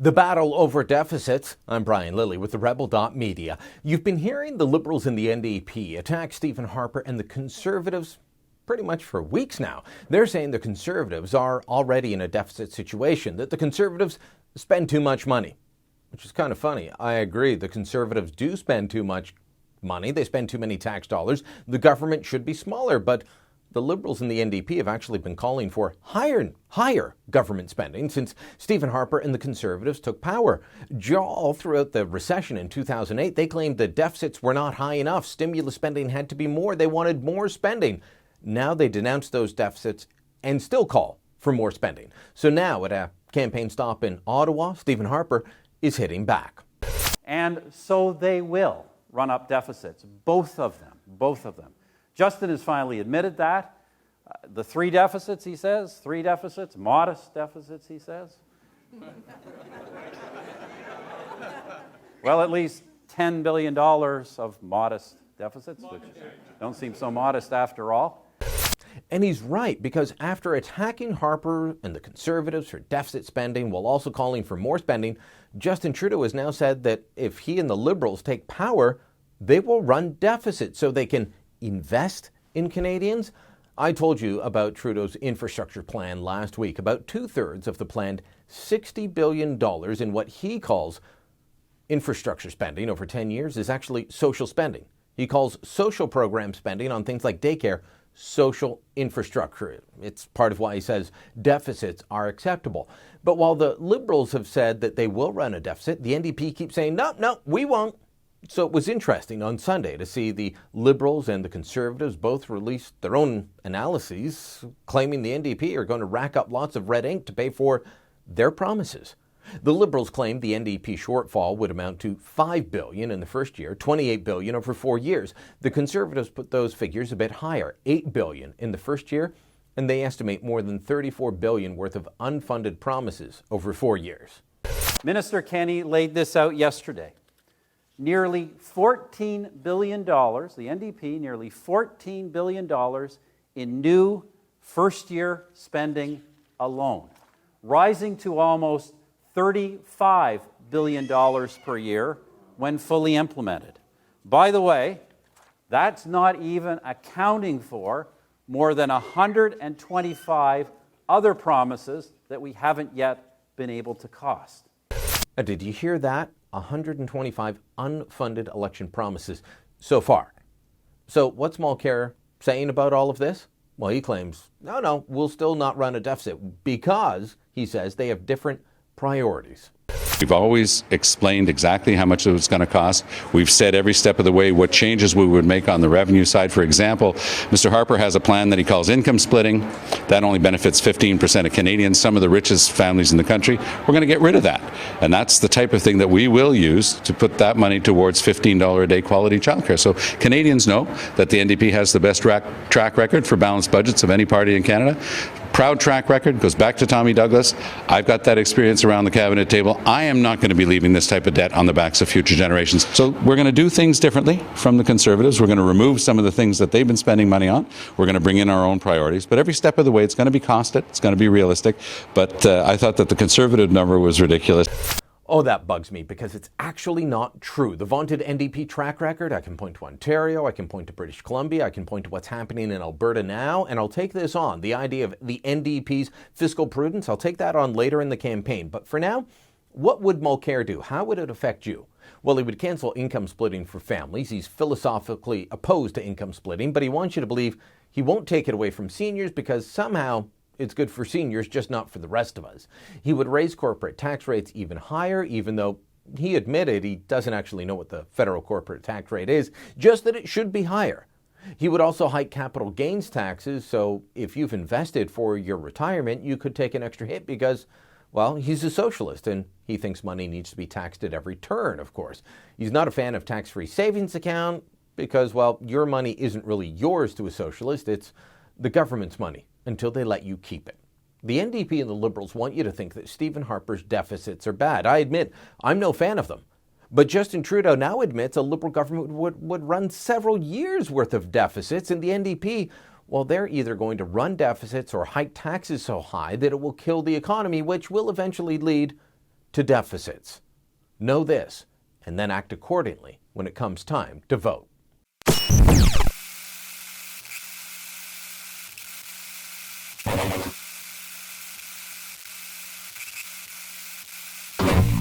The battle over deficits. I'm Brian Lilley with TheRebel.Media. You've been hearing the Liberals and the NDP attack Stephen Harper and the Conservatives pretty much for weeks now. They're saying the Conservatives are already in a deficit situation, that the Conservatives spend too much money, which is kind of funny. I agree. The Conservatives do spend too much money. They spend too many tax dollars. The government should be smaller, but the Liberals and the NDP have actually been calling for higher government spending since Stephen Harper and the Conservatives took power. All throughout the recession in 2008, they claimed the deficits were not high enough. Stimulus spending had to be more. They wanted more spending. Now they denounce those deficits and still call for more spending. So now at a campaign stop in Ottawa, Stephen Harper is hitting back. And so they will run up deficits, both of them. Justin has finally admitted that. The three deficits, he says, modest deficits, he says. Well, at least $10 billion of modest deficits, which don't seem so modest after all. And he's right, because after attacking Harper and the Conservatives for deficit spending while also calling for more spending, Justin Trudeau has now said that if he and the Liberals take power, they will run deficits so they can invest in Canadians. I told you about Trudeau's infrastructure plan last week. About 2/3 of the planned $60 billion in what he calls infrastructure spending over 10 years is actually social spending. He calls social program spending on things like daycare social infrastructure. It's part of why he says deficits are acceptable. But while the Liberals have said that they will run a deficit, the NDP keeps saying, no, we won't. So it was interesting on Sunday to see the Liberals and the Conservatives both release their own analyses, claiming the NDP are going to rack up lots of red ink to pay for their promises. The Liberals claimed the NDP shortfall would amount to $5 billion in the first year, $28 billion over 4 years. The Conservatives put those figures a bit higher, $8 billion in the first year, and they estimate more than $34 billion worth of unfunded promises over 4 years. Minister Kenney laid this out yesterday. Nearly $14 billion, the NDP, nearly $14 billion in new first-year spending alone, rising to almost $35 billion per year when fully implemented. By the way, that's not even accounting for more than 125 other promises that we haven't yet been able to cost. Did you hear that? 125 unfunded election promises so far. So what's Mulcair saying about all of this? Well, he claims, no, we'll still not run a deficit because, he says, they have different priorities. We've always explained exactly how much it was going to cost. We've said every step of the way what changes we would make on the revenue side. For example, Mr. Harper has a plan that he calls income splitting. That only benefits 15% of Canadians, some of the richest families in the country. We're going to get rid of that. And that's the type of thing that we will use to put that money towards $15 a day quality childcare. So Canadians know that the NDP has the best track record for balanced budgets of any party in Canada. Proud track record, goes back to Tommy Douglas. I've got that experience around the cabinet table. I am not going to be leaving this type of debt on the backs of future generations. So we're going to do things differently from the Conservatives. We're going to remove some of the things that they've been spending money on. We're going to bring in our own priorities. But every step of the way, it's going to be costed. It's going to be realistic. But I thought that the Conservative number was ridiculous. Oh, that bugs me because it's actually not true. The vaunted NDP track record, I can point to Ontario, I can point to British Columbia, I can point to what's happening in Alberta now, and I'll take this on. The idea of the NDP's fiscal prudence, I'll take that on later in the campaign. But for now, what would Mulcair do? How would it affect you? Well, he would cancel income splitting for families. He's philosophically opposed to income splitting, but he wants you to believe he won't take it away from seniors because somehow it's good for seniors, just not for the rest of us. He would raise corporate tax rates even higher, even though he admitted he doesn't actually know what the federal corporate tax rate is, just that it should be higher. He would also hike capital gains taxes, so if you've invested for your retirement, you could take an extra hit because, well, he's a socialist and he thinks money needs to be taxed at every turn, of course. He's not a fan of tax-free savings account because, well, your money isn't really yours to a socialist, it's the government's money until they let you keep it. The NDP and the Liberals want you to think that Stephen Harper's deficits are bad. I admit, I'm no fan of them. But Justin Trudeau now admits a Liberal government would run several years' worth of deficits, and the NDP, well, they're either going to run deficits or hike taxes so high that it will kill the economy, which will eventually lead to deficits. Know this, and then act accordingly when it comes time to vote.